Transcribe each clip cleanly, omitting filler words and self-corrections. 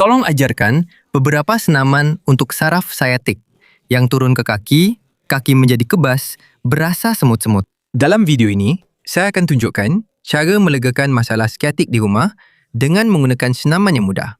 Tolong ajarkan beberapa senaman untuk saraf sciatic yang turun ke kaki, kaki menjadi kebas, berasa semut-semut. Dalam video ini, saya akan tunjukkan cara melegakan masalah sciatic di rumah dengan menggunakan senaman yang mudah.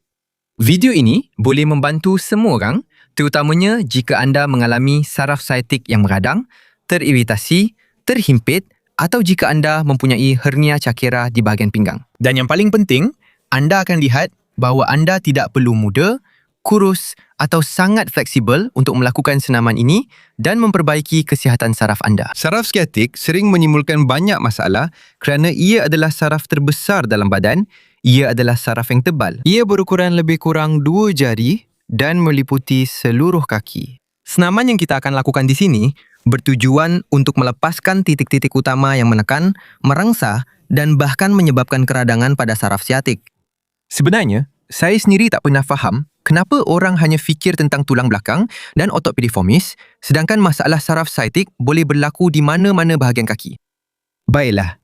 Video ini boleh membantu semua orang, terutamanya jika anda mengalami saraf sciatic yang meradang, teriritasi, terhimpit atau jika anda mempunyai hernia cakera di bahagian pinggang. Dan yang paling penting, anda akan lihat bahawa anda tidak perlu muda, kurus atau sangat fleksibel untuk melakukan senaman ini dan memperbaiki kesihatan saraf anda. Saraf sciatic sering menimbulkan banyak masalah kerana ia adalah saraf terbesar dalam badan. Ia adalah saraf yang tebal. Ia berukuran lebih kurang 2 jari dan meliputi seluruh kaki. Senaman yang kita akan lakukan di sini bertujuan untuk melepaskan titik-titik utama yang menekan, merangsang dan bahkan menyebabkan keradangan pada saraf sciatic. Sebenarnya, saya sendiri tak pernah faham kenapa orang hanya fikir tentang tulang belakang dan otot piriformis, sedangkan masalah saraf sciatic boleh berlaku di mana-mana bahagian kaki. Baiklah,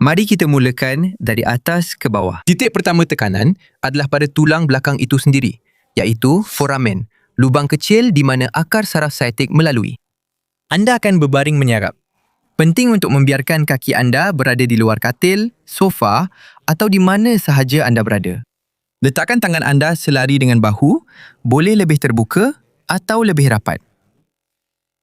mari kita mulakan dari atas ke bawah. Titik pertama tekanan adalah pada tulang belakang itu sendiri, iaitu foramen, lubang kecil di mana akar saraf sciatic melalui. Anda akan berbaring menyarap. Penting untuk membiarkan kaki anda berada di luar katil, sofa atau di mana sahaja anda berada. Letakkan tangan anda selari dengan bahu, boleh lebih terbuka atau lebih rapat.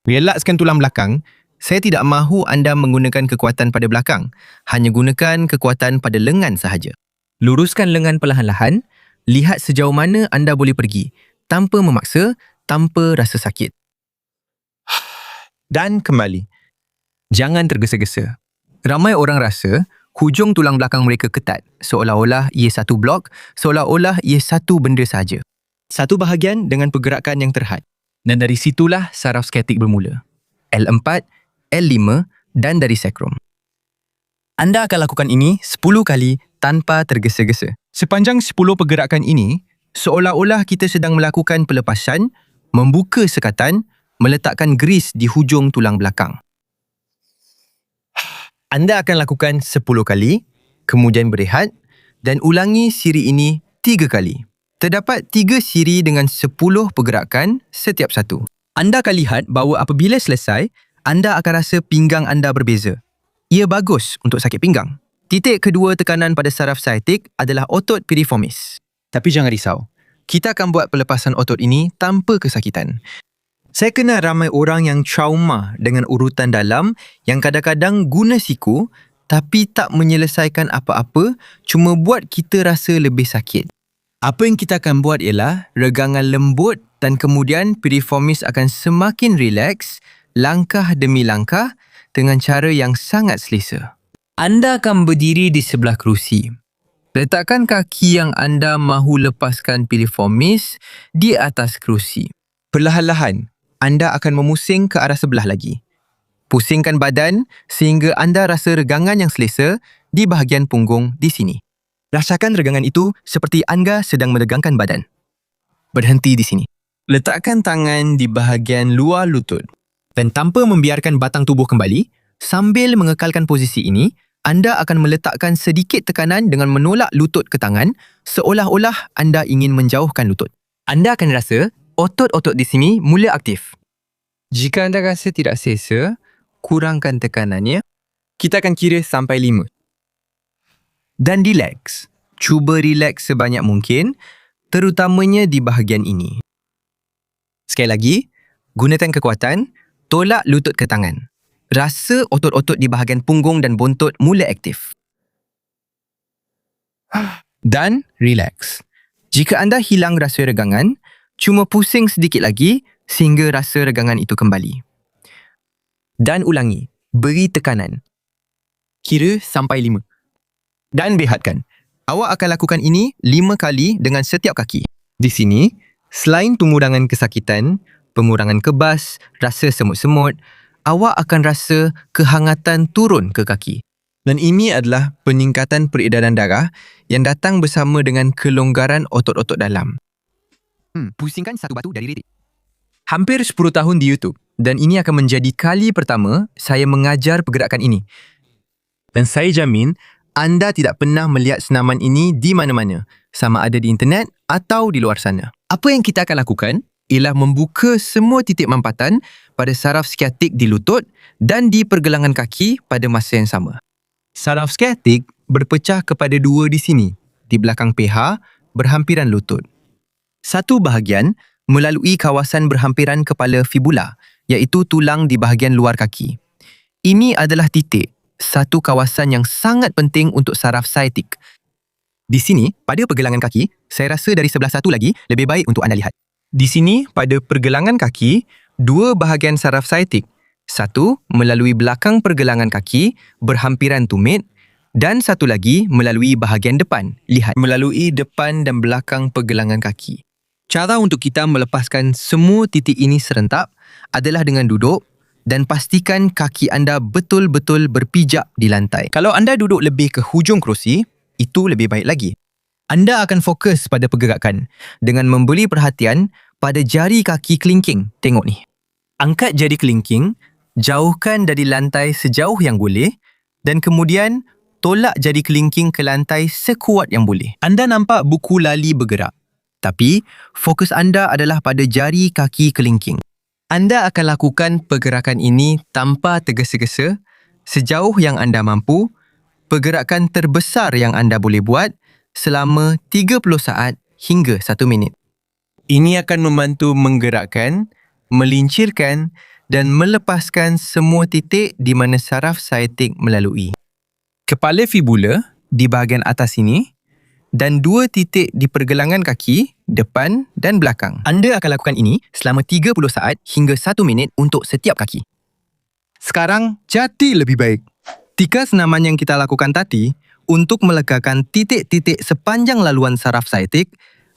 Relakskan tulang belakang. Saya tidak mahu anda menggunakan kekuatan pada belakang, hanya gunakan kekuatan pada lengan sahaja. Luruskan lengan perlahan-lahan, lihat sejauh mana anda boleh pergi, tanpa memaksa, tanpa rasa sakit. Dan kembali. Jangan tergesa-gesa. Ramai orang rasa hujung tulang belakang mereka ketat, seolah-olah ia satu blok, seolah-olah ia satu benda sahaja. Satu bahagian dengan pergerakan yang terhad. Dan dari situlah saraf sciatic bermula. L4, L5 dan dari sacrum. Anda akan lakukan ini 10 kali tanpa tergesa-gesa. Sepanjang 10 pergerakan ini, seolah-olah kita sedang melakukan pelepasan, membuka sekatan, meletakkan gris di hujung tulang belakang. Anda akan lakukan 10 kali, kemudian berehat dan ulangi siri ini 3 kali. Terdapat 3 siri dengan 10 pergerakan setiap satu. Anda akan lihat bahawa apabila selesai, anda akan rasa pinggang anda berbeza. Ia bagus untuk sakit pinggang. Titik kedua tekanan pada saraf sciatic adalah otot piriformis. Tapi jangan risau, kita akan buat pelepasan otot ini tanpa kesakitan. Saya kenal ramai orang yang trauma dengan urutan dalam yang kadang-kadang guna siku tapi tak menyelesaikan apa-apa, cuma buat kita rasa lebih sakit. Apa yang kita akan buat ialah regangan lembut dan kemudian piriformis akan semakin rileks, langkah demi langkah dengan cara yang sangat selesa. Anda akan berdiri di sebelah kerusi. Letakkan kaki yang anda mahu lepaskan piriformis di atas kerusi. Perlahan-lahan, anda akan memusing ke arah sebelah lagi. Pusingkan badan sehingga anda rasa regangan yang selesa di bahagian punggung di sini. Rasakan regangan itu seperti anda sedang meregangkan badan. Berhenti di sini. Letakkan tangan di bahagian luar lutut. Dan tanpa membiarkan batang tubuh kembali, sambil mengekalkan posisi ini, anda akan meletakkan sedikit tekanan dengan menolak lutut ke tangan, seolah-olah anda ingin menjauhkan lutut. Anda akan rasa otot-otot di sini mula aktif. Jika anda rasa tidak selesa, kurangkan tekanannya. Kita akan kira sampai 5. Dan relax. Cuba relax sebanyak mungkin, terutamanya di bahagian ini. Sekali lagi, gunakan kekuatan, tolak lutut ke tangan. Rasa otot-otot di bahagian punggung dan bontot mula aktif. Dan relax. Jika anda hilang rasa regangan, cuma pusing sedikit lagi sehingga rasa regangan itu kembali. Dan ulangi, beri tekanan. Kira sampai 5. Dan behatkan. Awak akan lakukan ini 5 kali dengan setiap kaki. Di sini, selain pengurangan kesakitan, pengurangan kebas, rasa semut-semut, awak akan rasa kehangatan turun ke kaki. Dan ini adalah peningkatan peredaran darah yang datang bersama dengan kelonggaran otot-otot dalam. Pusingkan satu batu dari ritik. Hampir 10 tahun di YouTube dan ini akan menjadi kali pertama saya mengajar pergerakan ini. Dan saya jamin anda tidak pernah melihat senaman ini di mana-mana, sama ada di internet atau di luar sana. Apa yang kita akan lakukan ialah membuka semua titik mampatan pada saraf skiatik di lutut dan di pergelangan kaki pada masa yang sama. Saraf skiatik berpecah kepada dua di sini, di belakang pH, berhampiran lutut. Satu bahagian melalui kawasan berhampiran kepala fibula, iaitu tulang di bahagian luar kaki. Ini adalah titik, satu kawasan yang sangat penting untuk saraf sciatic. Di sini, pada pergelangan kaki, saya rasa dari sebelah satu lagi lebih baik untuk anda lihat. Di sini, pada pergelangan kaki, dua bahagian saraf sciatic. Satu melalui belakang pergelangan kaki, berhampiran tumit, dan satu lagi melalui bahagian depan. Lihat, melalui depan dan belakang pergelangan kaki. Cara untuk kita melepaskan semua titik ini serentak adalah dengan duduk dan pastikan kaki anda betul-betul berpijak di lantai. Kalau anda duduk lebih ke hujung kerusi, itu lebih baik lagi. Anda akan fokus pada pergerakan dengan memberi perhatian pada jari kaki kelingking. Tengok ni. Angkat jari kelingking, jauhkan dari lantai sejauh yang boleh dan kemudian tolak jari kelingking ke lantai sekuat yang boleh. Anda nampak buku lali bergerak. Tapi, fokus anda adalah pada jari kaki kelingking. Anda akan lakukan pergerakan ini tanpa tergesa-gesa, sejauh yang anda mampu, pergerakan terbesar yang anda boleh buat selama 30 saat hingga 1 minit. Ini akan membantu menggerakkan, melincirkan dan melepaskan semua titik di mana saraf sciatic melalui. Kepala fibula di bahagian atas ini dan dua titik di pergelangan kaki, depan dan belakang. Anda akan lakukan ini selama 30 saat hingga 1 minit untuk setiap kaki. Sekarang, jadi lebih baik. 3 senaman yang kita lakukan tadi untuk melegakan titik-titik sepanjang laluan saraf sciatic,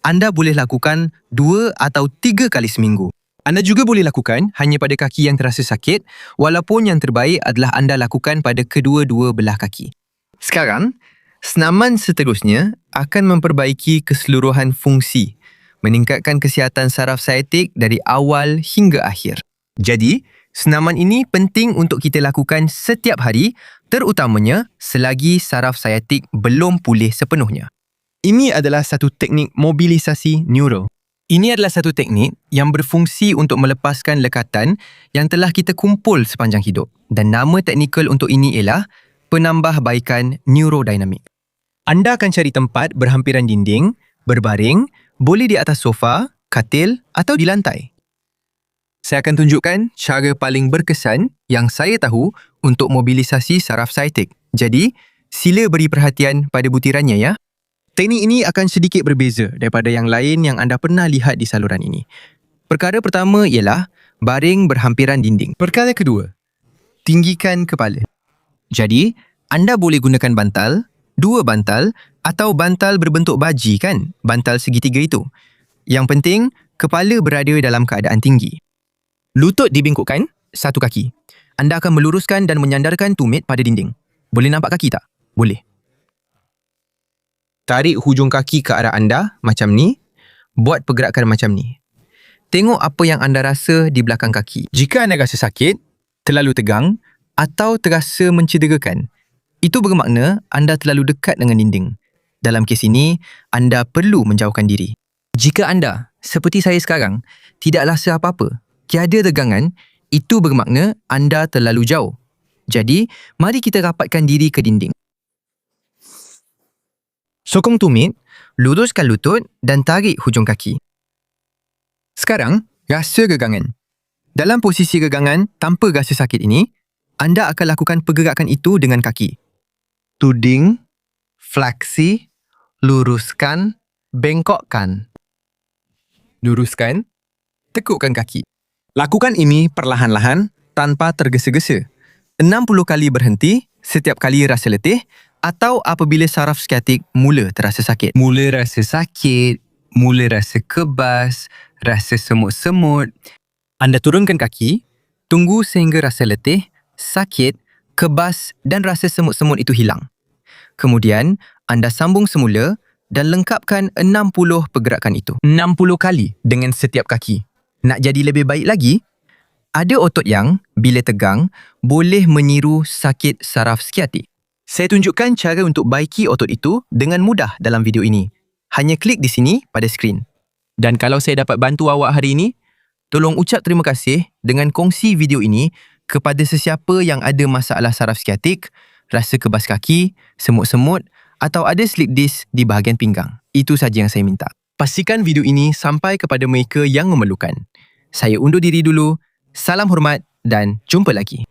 anda boleh lakukan 2 atau 3 kali seminggu. Anda juga boleh lakukan hanya pada kaki yang terasa sakit, walaupun yang terbaik adalah anda lakukan pada kedua-dua belah kaki. Sekarang, senaman seterusnya akan memperbaiki keseluruhan fungsi, meningkatkan kesihatan saraf sciatic dari awal hingga akhir. Jadi, senaman ini penting untuk kita lakukan setiap hari, terutamanya selagi saraf sciatic belum pulih sepenuhnya. Ini adalah satu teknik mobilisasi neural. Ini adalah satu teknik yang berfungsi untuk melepaskan lekatan yang telah kita kumpul sepanjang hidup. Dan nama teknikal untuk ini ialah penambahbaikan neurodinamik. Anda akan cari tempat berhampiran dinding, berbaring, boleh di atas sofa, katil atau di lantai. Saya akan tunjukkan cara paling berkesan yang saya tahu untuk mobilisasi saraf sciatic. Jadi, sila beri perhatian pada butirannya ya. Teknik ini akan sedikit berbeza daripada yang lain yang anda pernah lihat di saluran ini. Perkara pertama ialah baring berhampiran dinding. Perkara kedua, tinggikan kepala. Jadi, anda boleh gunakan bantal, 2 bantal atau bantal berbentuk baji kan? Bantal segitiga itu. Yang penting, kepala berada dalam keadaan tinggi. Lutut dibengkokkan, satu kaki. Anda akan meluruskan dan menyandarkan tumit pada dinding. Boleh nampak kaki tak? Boleh. Tarik hujung kaki ke arah anda macam ni. Buat pergerakan macam ni. Tengok apa yang anda rasa di belakang kaki. Jika anda rasa sakit, terlalu tegang atau terasa mencederakan, itu bermakna anda terlalu dekat dengan dinding. Dalam kes ini, anda perlu menjauhkan diri. Jika anda, seperti saya sekarang, tidak rasa apa-apa, tiada tegangan, itu bermakna anda terlalu jauh. Jadi, mari kita rapatkan diri ke dinding. Sokong tumit, luruskan lutut dan tarik hujung kaki. Sekarang, rasa gegangan. Dalam posisi gegangan tanpa rasa sakit ini, anda akan lakukan pergerakan itu dengan kaki. Tuding, fleksi, luruskan, bengkokkan. Luruskan, tekukkan kaki. Lakukan ini perlahan-lahan tanpa tergesa-gesa. 60 kali berhenti setiap kali rasa letih atau apabila saraf skiatik mula terasa sakit. Mula rasa sakit, mula rasa kebas, rasa semut-semut. Anda turunkan kaki, tunggu sehingga rasa letih, sakit, kebas dan rasa semut-semut itu hilang. Kemudian, anda sambung semula dan lengkapkan 60 pergerakan itu. 60 kali dengan setiap kaki. Nak jadi lebih baik lagi, ada otot yang, bila tegang, boleh meniru sakit saraf skiatik. Saya tunjukkan cara untuk baiki otot itu dengan mudah dalam video ini. Hanya klik di sini pada skrin. Dan kalau saya dapat bantu awak hari ini, tolong ucap terima kasih dengan kongsi video ini kepada sesiapa yang ada masalah saraf skiatik, rasa kebas kaki, semut-semut atau ada slip disc di bahagian pinggang. Itu saja yang saya minta. Pastikan video ini sampai kepada mereka yang memerlukan. Saya undur diri dulu. Salam hormat dan jumpa lagi.